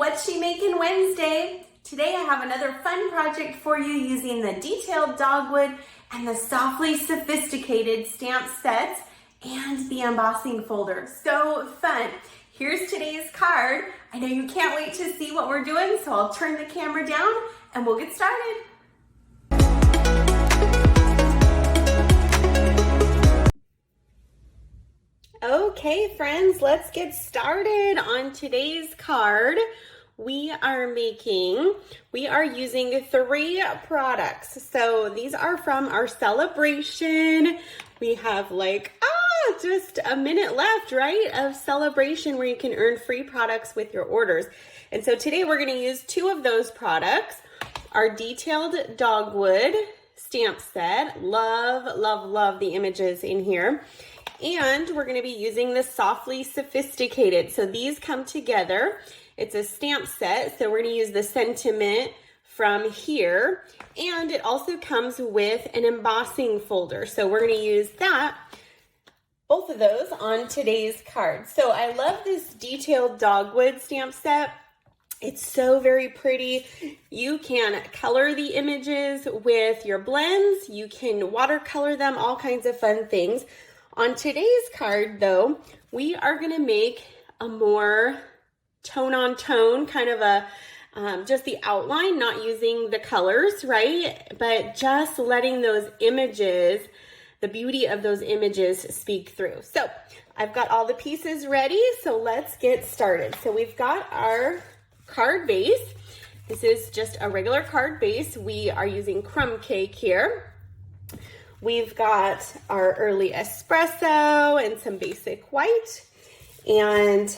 What's She Making Wednesday? Today I have another fun project for you using the detailed dogwood and the softly sophisticated stamp sets and the embossing folder. So fun. Here's today's card. I know you can't wait to see what we're doing, so I'll turn the camera down and we'll get started. Okay, friends, let's get started on today's card. We are using 3 products. So these are from our celebration. We have just a minute left, right, of celebration where you can earn free products with your orders. And so today we're going to use 2 of those products. Our detailed dogwood stamp set. Love, love, love the images in here. And we're going to be using the softly sophisticated. So these come together. It's a stamp set. So we're going to use the sentiment from here. And it also comes with an embossing folder. So we're going to use both of those on today's card. So I love this detailed dogwood stamp set. It's so very pretty. You can color the images with your blends. You can watercolor them, all kinds of fun things. On today's card, though, we are going to make a more tone-on-tone, kind of a just the outline, not using the colors, right? But just letting those images, the beauty of those images speak through. So I've got all the pieces ready, so let's get started. So we've got our card base. This is just a regular card base. We are using crumb cake here. We've got our early espresso and some basic white, and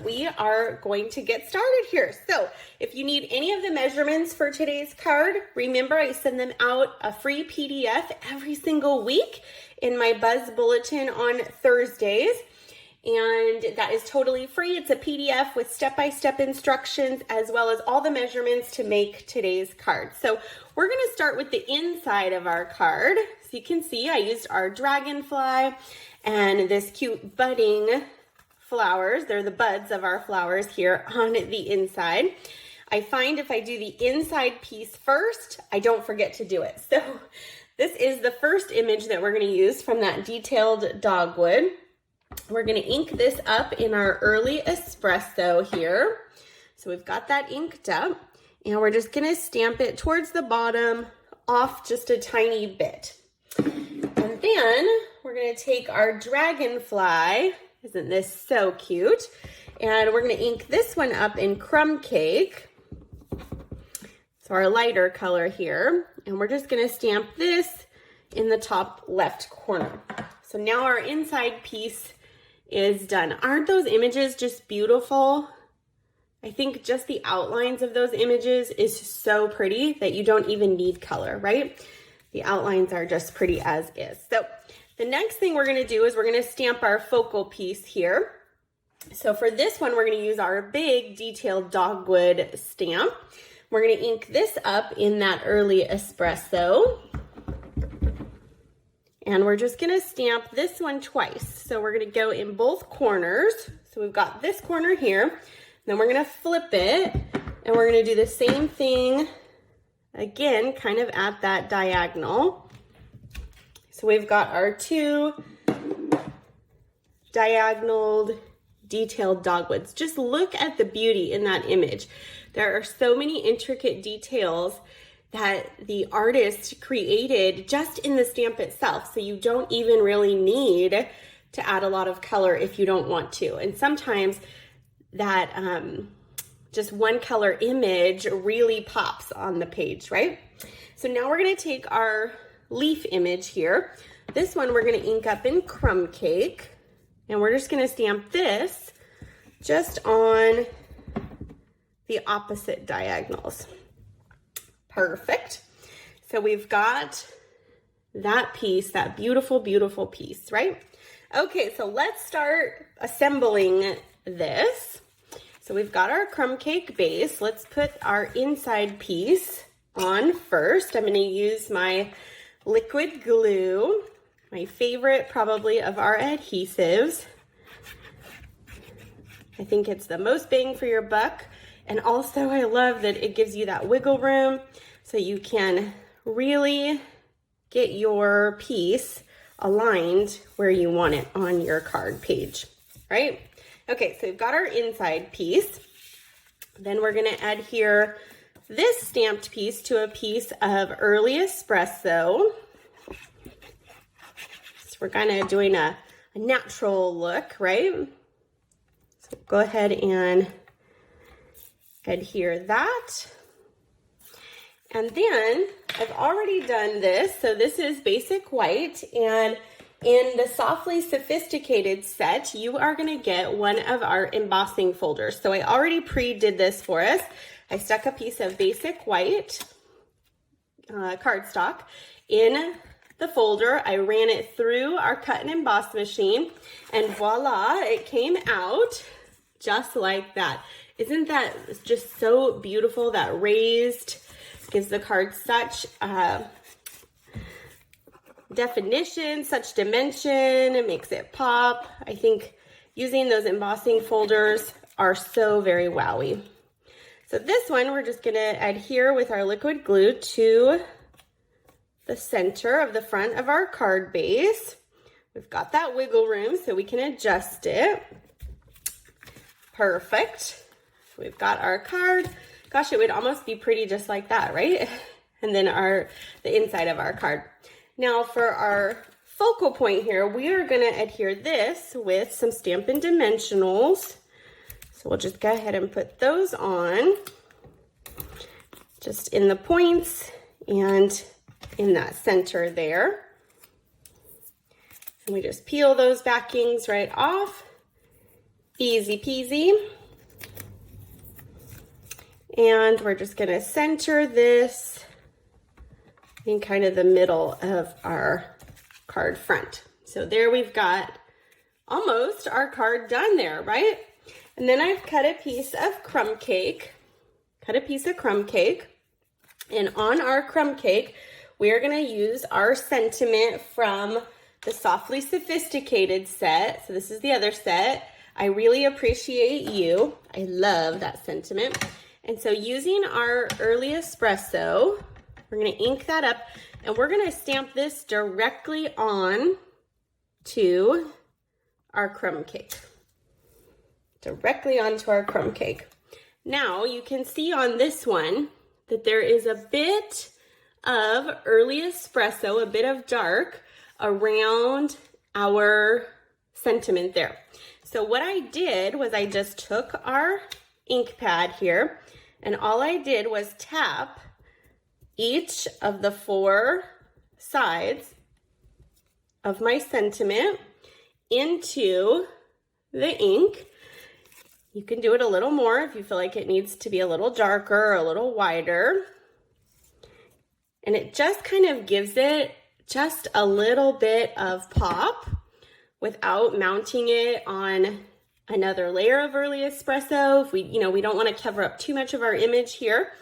we are going to get started here. So if you need any of the measurements for today's card, remember I send them out a free PDF every single week in my Buzz Bulletin on Thursdays. And that is totally free. It's a PDF with step-by-step instructions as well as all the measurements to make today's card. So we're going to start with the inside of our card. So you can see I used our dragonfly and this cute budding flowers. They're the buds of our flowers here on the inside. I find if I do the inside piece first, I don't forget to do it. So this is the first image that we're going to use from that detailed dogwood. We're going to ink this up in our early espresso here. So we've got that inked up, and we're just going to stamp it towards the bottom off just a tiny bit. And then we're going to take our dragonfly. Isn't this so cute? And we're going to ink this one up in crumb cake. So our lighter color here. And we're just going to stamp this in the top left corner. So now our inside piece is done. Aren't those images just beautiful? I think just the outlines of those images is so pretty that you don't even need color, right? The outlines are just pretty as is. So the next thing we're going to do is we're going to stamp our focal piece here. So for this one, we're going to use our big detailed dogwood stamp. We're going to ink this up in that early espresso. And we're just going to stamp this one twice. So we're going to go in both corners. So we've got this corner here. Then we're going to flip it. And we're going to do the same thing again, kind of at that diagonal. So we've got our 2 diagonal detailed dogwoods. Just look at the beauty in that image. There are so many intricate details that the artist created just in the stamp itself. So you don't even really need to add a lot of color if you don't want to. And sometimes that just one color image really pops on the page, right? So now we're going to take our leaf image here. This one we're going to ink up in crumb cake. And we're just going to stamp this just on the opposite diagonals. Perfect. So we've got that piece, that beautiful, beautiful piece, right? Okay, so let's start assembling this. So we've got our crumb cake base. Let's put our inside piece on first. I'm going to use my liquid glue, my favorite probably of our adhesives. I think it's the most bang for your buck. And also I love that it gives you that wiggle room so you can really get your piece aligned where you want it on your card page, right? Okay, so we've got our inside piece. Then we're gonna adhere this stamped piece to a piece of early espresso. So we're kind of doing a natural look, right? So go ahead and adhere that. And then I've already done this. So this is basic white, and in the Softly Sophisticated set, you are gonna get one of our embossing folders. So I already pre-did this for us. I stuck a piece of basic white cardstock in the folder. I ran it through our cut and emboss machine, and voila, it came out just like that. Isn't that just so beautiful? That raised gives the card such definition, such dimension. It makes it pop. I think using those embossing folders are so very wowy. So this one, we're just gonna adhere with our liquid glue to the center of the front of our card base. We've got that wiggle room so we can adjust it. Perfect. We've got our card. Gosh, it would almost be pretty just like that, right? And then the inside of our card. Now for our focal point here, we are gonna adhere this with some Stampin' Dimensionals. So we'll just go ahead and put those on, just in the points and in that center there. And we just peel those backings right off. Easy peasy. And we're just gonna center this in kind of the middle of our card front. So there we've got almost our card done there, right? And then I've cut a piece of crumb cake, and on our crumb cake, we are gonna use our sentiment from the Softly Sophisticated set. So this is the other set. I really appreciate you. I love that sentiment. And so using our early espresso, we're gonna ink that up, and we're gonna stamp this directly on to our crumb cake. Directly onto our crumb cake. Now you can see on this one that there is a bit of early espresso, a bit of dark around our sentiment there. So what I did was I just took our ink pad here, and all I did was tap each of the 4 sides of my sentiment into the ink. You can do it a little more if you feel like it needs to be a little darker or a little wider. And it just kind of gives it just a little bit of pop without mounting it on another layer of early espresso. If we don't want to cover up too much of our image here.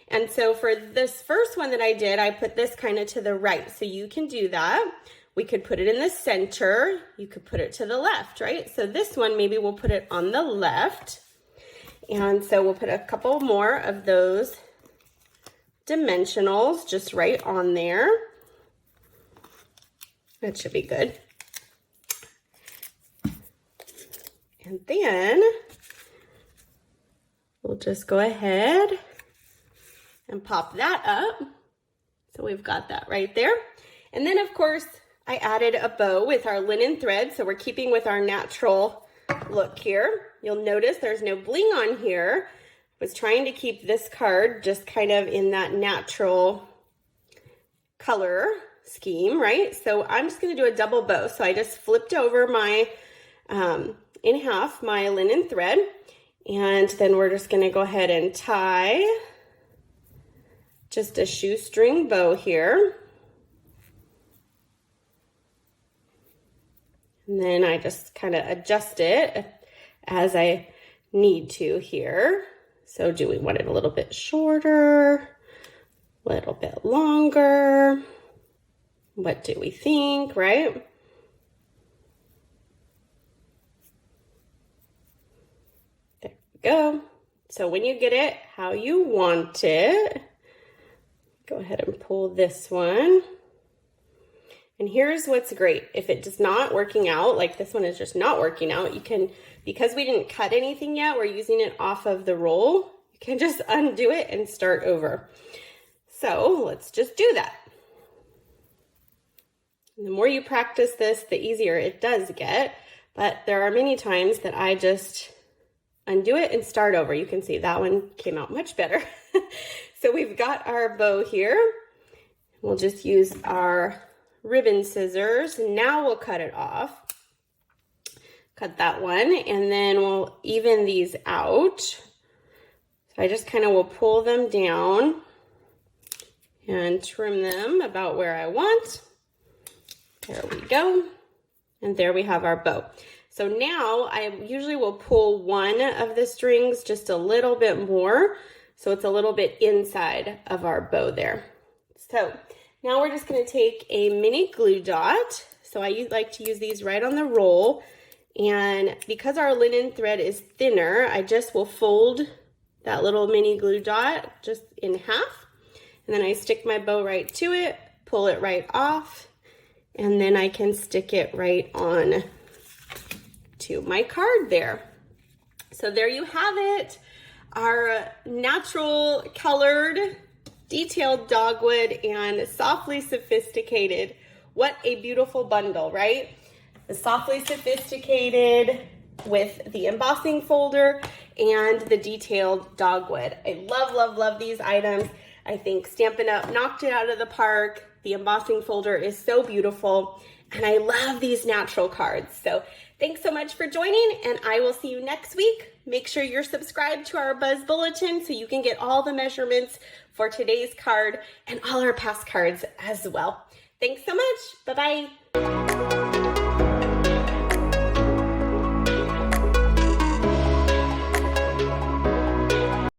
And so for this first one that I did, I put this kind of to the right. So you can do that. We could put it in the center. You could put it to the left, right? So this one, maybe we'll put it on the left. And so we'll put a couple more of those dimensionals just right on there. That should be good. And then we'll just go ahead and pop that up. So we've got that right there. And then of course, I added a bow with our linen thread, so we're keeping with our natural look here. You'll notice there's no bling on here. I was trying to keep this card just kind of in that natural color scheme, right? So I'm just gonna do a double bow. So I just flipped over my, in half, my linen thread, and then we're just gonna go ahead and tie just a shoestring bow here. And then I just kind of adjust it as I need to here. So do we want it a little bit shorter, a little bit longer? What do we think, right? go. So when you get it how you want it, go ahead and pull this one. And here's what's great. If it does not working out, like this one is just not working out, you can, because we didn't cut anything yet, we're using it off of the roll, you can just undo it and start over. So let's just do that. And the more you practice this, the easier it does get. But there are many times that I just undo it and start over. You can see that one came out much better. So we've got our bow here. We'll just use our ribbon scissors. Now we'll cut it off. Cut that one, and then we'll even these out. So I just kind of will pull them down and trim them about where I want. There we go. And there we have our bow. So now I usually will pull one of the strings just a little bit more, so it's a little bit inside of our bow there. So now we're just going to take a mini glue dot. So I like to use these right on the roll. And because our linen thread is thinner, I just will fold that little mini glue dot just in half. And then I stick my bow right to it, pull it right off, and then I can stick it right on to my card there. So there you have it, our natural colored detailed dogwood and softly sophisticated. What a beautiful bundle, right? The softly sophisticated with the embossing folder and the detailed dogwood. I love, love, love these items. I think Stampin' Up! Knocked it out of the park. The embossing folder is so beautiful, and I love these natural cards. So thanks so much for joining, and I will see you next week. Make sure you're subscribed to our Buzz Bulletin so you can get all the measurements for today's card and all our past cards as well. Thanks so much. Bye-bye.